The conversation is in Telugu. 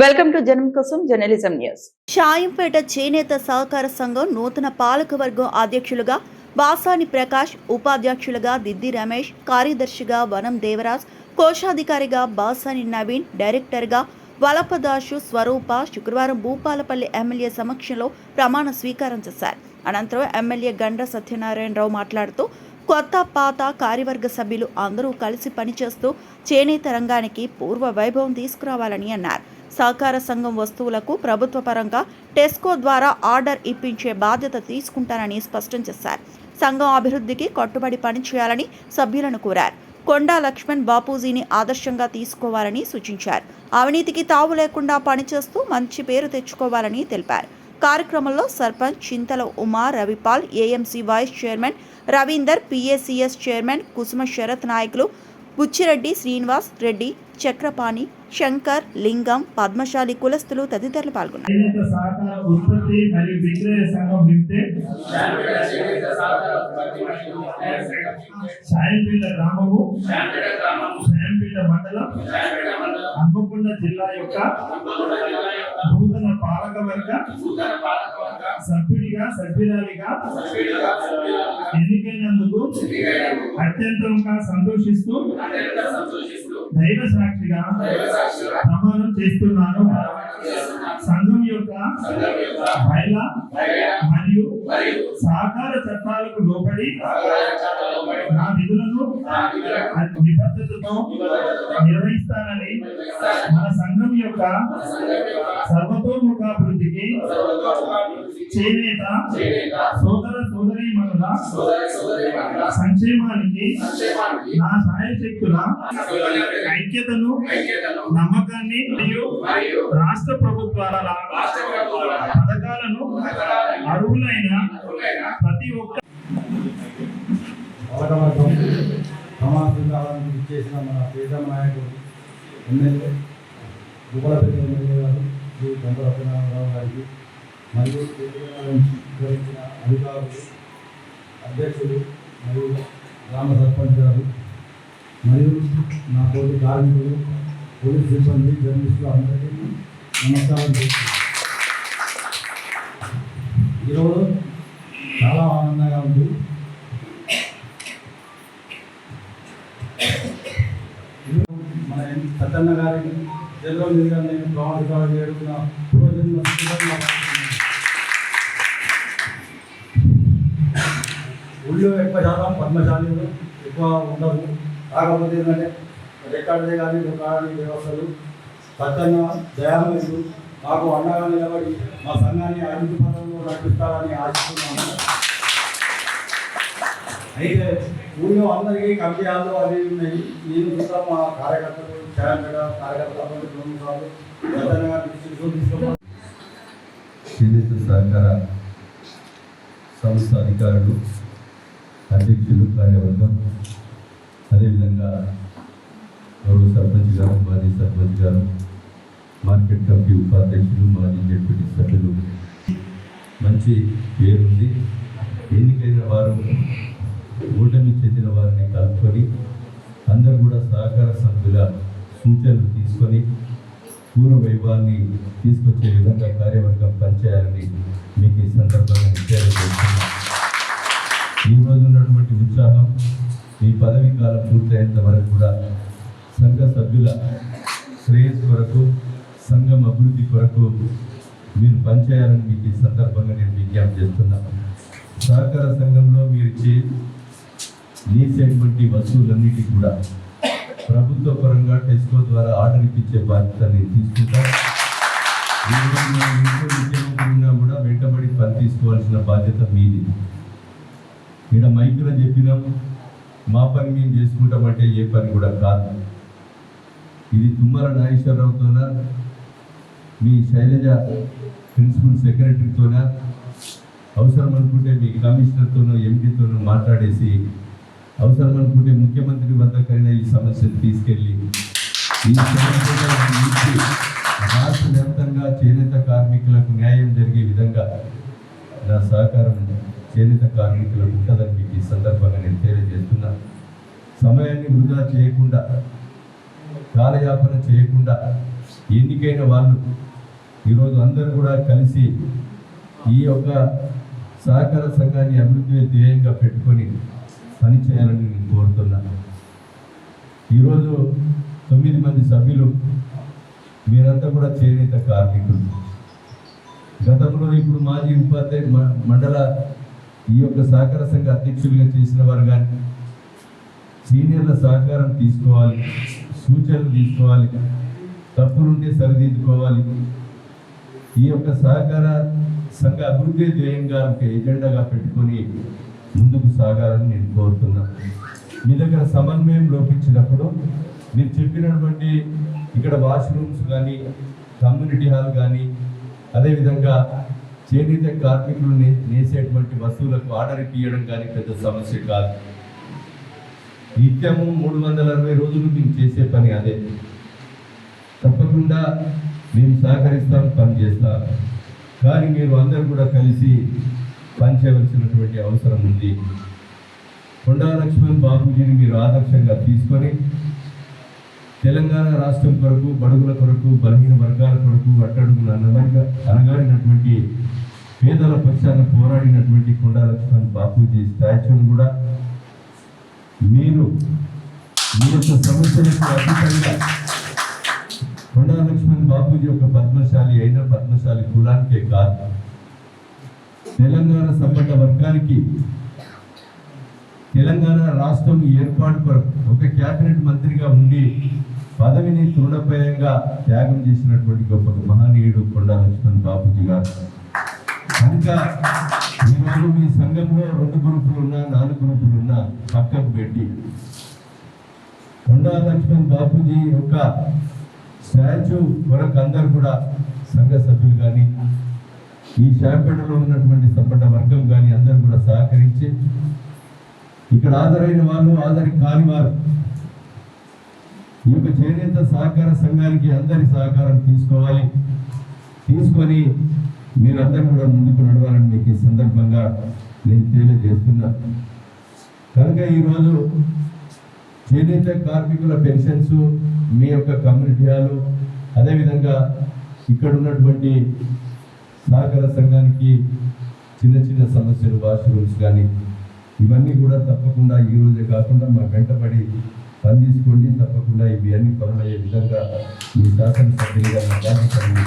వెల్కమ్ టు జనం కోసం జర్నలిజం న్యూస్. షాయంపేట చేనేత సహకార సంఘం నూతన పాలకవర్గం అధ్యక్షులుగా బాసాని ప్రకాష్, ఉపాధ్యక్షులుగా దిద్ది రమేష్, కార్యదర్శిగా వనం దేవరాజ్, కోశాధికారిగా బాసాని నవీన్, డైరెక్టర్గా వలపదాసు స్వరూప శుక్రవారం భూపాలపల్లి ఎమ్మెల్యే సమక్షంలో ప్రమాణ స్వీకారం చేశారు. అనంతరం ఎమ్మెల్యే గండ్ర సత్యనారాయణరావు మాట్లాడుతూ కొత్త పాత కార్యవర్గ సభ్యులు అందరూ కలిసి పనిచేస్తూ చేనేత రంగానికి పూర్వ వైభవం తీసుకురావాలని అన్నారు. సహకార సంఘం వస్తువులకు ప్రభుత్వ పరంగా టెస్కో ద్వారా ఆర్డర్ ఇప్పించే బాధ్యత తీసుకుంటారని స్పష్టం చేశారు. సంఘం అభివృద్ధికి కట్టుబడి పనిచేయాలని సభ్యులను కోరారు. కొండా లక్ష్మణ్ బాపూజీని ఆదర్శంగా తీసుకోవాలని సూచించారు. అవినీతికి తావు లేకుండా పనిచేస్తూ మంచి పేరు తెచ్చుకోవాలని తెలిపారు. కార్యక్రమంలో sarpanch Chintala Uma, Ravipal, AMC vice chairman Ravinder, PACS chairman Kusuma Sharath నాయకులు బుచ్చిరెడ్డి, శ్రీనివాస్ రెడ్డి, చక్రపాణి, శంకర్, లింగం, పద్మశాలి కులస్తులు తదితరులు పాల్గొన్నారు. హన్మకొండ జిల్లా యొక్క నూతన పాలకవర్గ సభ్యురాలిగా ఎన్నికైనందుకు అత్యంతంగా సంతోషిస్తూ దైవ సాక్షిగా ప్రమాణం చేస్తున్నాను. సంఘం యొక్క మహిళా మరియు సహకార చట్టాలకు లోబడి నా విధులను నిబద్ధతతో నిర్వహిస్తానని, మన సంఘం యొక్క సర్వతోముఖాభివృద్ధికి, చేనేత సోదర సోదరీమణుల సంక్షేమానికి నా సాయశక్తుల ఐక్యతను, నమ్మకాన్ని మరియు రాష్ట్ర ప్రభుత్వాల పథకాలను అర్హులైన ప్రతి ఒక్క సమాజాలను చేసిన మన ప్రీతమ నాయకుడు ఎమ్మెల్యే భూపాలపల్లి ఎమ్మెల్యే గారు శ్రీ గండ్ర సత్యనారాయణరావు గారికి మరియు వివరించిన అధికారులు, అధ్యక్షులు మరియు గ్రామ సర్పంచ్ గారు మరియు నా తోటి కార్మికులు, పోలీస్ సిబ్బంది, జర్నలిస్టులు అందరికీ నమస్కారం చేస్తున్నాను. ఈరోజు చాలా ఆనందంగా ఉంది. మన సత్యన్న గారి జల్లో మీదుగా నేను ప్రమాణ చేస్తున్న పూర్వజన్మ ఊళ్ళో ఎక్కువ శాతం పద్మశాలీలు ఎక్కువ ఉండదు. కాకపోతే ఏంటంటే రికార్డులే కానీ రికార్డు వ్యవస్థలు సత్యన్న దయామయులు మాకు అండగా నిలబడి మా సంఘాన్ని అభివృద్ధి పథంలో నడిపిస్తారని ఆశిస్తున్నాను. అయితే ఊళ్ళో అందరికీ కమిటీలు అవి ఉన్నాయి. నేను కూడా మా కార్యకర్తలు చేనేత సహకార సంస్థ అధికారులు, అధ్యక్షులు, కార్యవర్గం, అదేవిధంగా గౌరవ సర్పంచ్ గారు, మాజీ సర్పంచ్ గారు, మార్కెట్ కమిటీ ఉపాధ్యక్షులు, మాజీ జడ్పీటీ సభ్యులు, మంచి పేరుంది. ఎన్నికైన వారు ఓటమి చెందిన వారిని కలుపుకొని అందరూ కూడా సహకార సభ్యుల సూచనలు తీసుకొని పూర్వ వైభవాన్ని తీసుకొచ్చే విధంగా కార్యవర్గం పనిచేయాలని మీకు ఈ సందర్భంగా తెలియజేస్తున్నాను. ఈరోజు ఉన్నటువంటి ఉత్సాహం మీ పదవీ కాలం పూర్తయ్యేంత వరకు కూడా సంఘ సభ్యుల శ్రేయస్ కొరకు, సంఘం అభివృద్ధి కొరకు మీరు పనిచేయాలని మీకు ఈ సందర్భంగా నేను విజ్ఞప్తి చేస్తున్నాను. సహకార సంఘంలో మీరు చేసేటువంటి వస్తువులన్నిటికీ కూడా ప్రభుత్వ పరంగా టెస్కో ద్వారా ఆర్డర్ ఇప్పించే బాధ్యత నేను తీసుకుంటాను. ముఖ్యమంత్రిగా కూడా వెంటబడి పని తీసుకోవాల్సిన బాధ్యత మీది. ఇక్కడ మైకులో చెప్పినాం, మా పని మేము చేసుకుంటామంటే ఏ పని కూడా కాదు. ఇది తుమ్మల నాగేశ్వరరావుతోనా, మీ శైలజ ప్రిన్సిపల్ సెక్రటరీతోనా, అవసరం అనుకుంటే మీ కమిషనర్తోనో, ఎంపీతోనో మాట్లాడేసి, అవసరం అనుకుంటే ముఖ్యమంత్రి వద్దకైనా ఈ సమస్యను తీసుకెళ్ళి ఈ సమస్య రాష్ట్ర వ్యాప్తంగా చేనేత కార్మికులకు న్యాయం జరిగే విధంగా నా సహకారం చేనేత కార్మికులకు ఉంటుందని మీకు ఈ సందర్భంగా నేను తెలియజేస్తున్నా. సమయాన్ని వృధా చేయకుండా, కాలయాపన చేయకుండా ఎన్నికైన వాళ్ళు ఈరోజు అందరూ కూడా కలిసి ఈ యొక్క సహకార సంఘాన్ని అభివృద్ధి ధ్యేయంగా పెట్టుకొని పనిచేయాలని నేను కోరుతున్నాను. ఈరోజు 9 మంది సభ్యులు మీరంతా కూడా చేనేత కార్మికులు. గతంలో ఇప్పుడు మాజీ ఉపాధ్యాయ మండల ఈ యొక్క సహకార సంఘ అధ్యక్షులుగా చేసిన వారు కానీ సీనియర్ల సహకారం తీసుకోవాలి, సూచనలు తీసుకోవాలి, తప్పులుంటే సరిదిద్దుకోవాలి. ఈ యొక్క సహకార సంఘ అభివృద్ధి ధ్యేయంగా ఒక ఎజెండాగా పెట్టుకొని ముందుకు సాగాలని నేను కోరుతున్నాను. మీ దగ్గర సమన్వయం లోపించినప్పుడు మీరు చెప్పినటువంటి ఇక్కడ వాష్రూమ్స్ కానీ కమ్యూనిటీ హాల్ కానీ అదేవిధంగా చేనేత కార్మికులు నేసేటువంటి వస్తువులకు ఆర్డర్ ఇవ్వడం కానీ పెద్ద సమస్య కాదు. నిత్యము 360 రోజులు మేము చేసే పని అదే. తప్పకుండా మేము సహకరిస్తాం, పని చేస్తాం. కానీ మీరు అందరూ కూడా కలిసి పనిచేయవలసినటువంటి అవసరం ఉంది. కొండా లక్ష్మణ్ బాపూజీని మీరు ఆదర్శంగా తీసుకొని తెలంగాణ రాష్ట్రం కొరకు, బడుగుల కొరకు, బలహీన వర్గాల కొరకు, అట్టడుగున అనగాడినటువంటి పేదల పక్షాన పోరాడినటువంటి కొండా లక్ష్మణ్ బాపూజీ స్టాచ్యూని కూడా మీరు మీ యొక్క సమస్యలకు అతీతంగా కొండా లక్ష్మణ్ బాపూజీ ఒక పద్మశాలి అయిన పద్మశాలి కులానికే కాదు, తెలంగాణ సంపన్న వర్గానికి తెలంగాణ రాష్ట్రం ఏర్పాటు కొరకు ఒక క్యాబినెట్ మంత్రిగా ఉండి పదవిని తృణప్రాయంగా త్యాగం చేసినటువంటి గొప్ప మహనీయుడు కొండా లక్ష్మణ్ బాపూజీ గారు. కనుక ఈరోజు మీ సంఘంలో 2 గ్రూపులు ఉన్నా 4 గ్రూపులు ఉన్నా పక్కకు పెట్టి కొండా లక్ష్మణ్ బాపూజీ యొక్క స్టాచ్యూ కొరకు అందరూ కూడా సంఘ సభ్యులు కానీ ఈ శాంపేటలో ఉన్నటువంటి సంపన్న వర్గం కానీ అందరూ కూడా సహకరించి ఇక్కడ హాజరైన వాళ్ళు, హాజరు కాని వారు ఈ యొక్క చేనేత సహకార సంఘానికి అందరి సహకారం తీసుకోవాలి. తీసుకొని మీరందరూ కూడా ముందుకు నడవాలని మీకు ఈ సందర్భంగా నేను తెలియజేస్తున్నా. కనుక ఈరోజు చేనేత కార్మికుల పెన్షన్స్, మీ యొక్క కమ్యూనిటీ హాలు, అదేవిధంగా ఇక్కడ ఉన్నటువంటి సహకార సంఘానికి చిన్న చిన్న సమస్యలు, వాష్రూమ్స్ కానీ ఇవన్నీ కూడా తప్పకుండా ఈ రోజే కాకుండా మా వెంటబడి పని తీసుకోండి. తప్పకుండా ఇవి అన్ని పనులయ్యే విధంగా మీ శాసనసభ్యులుగా నా బాధ్యతను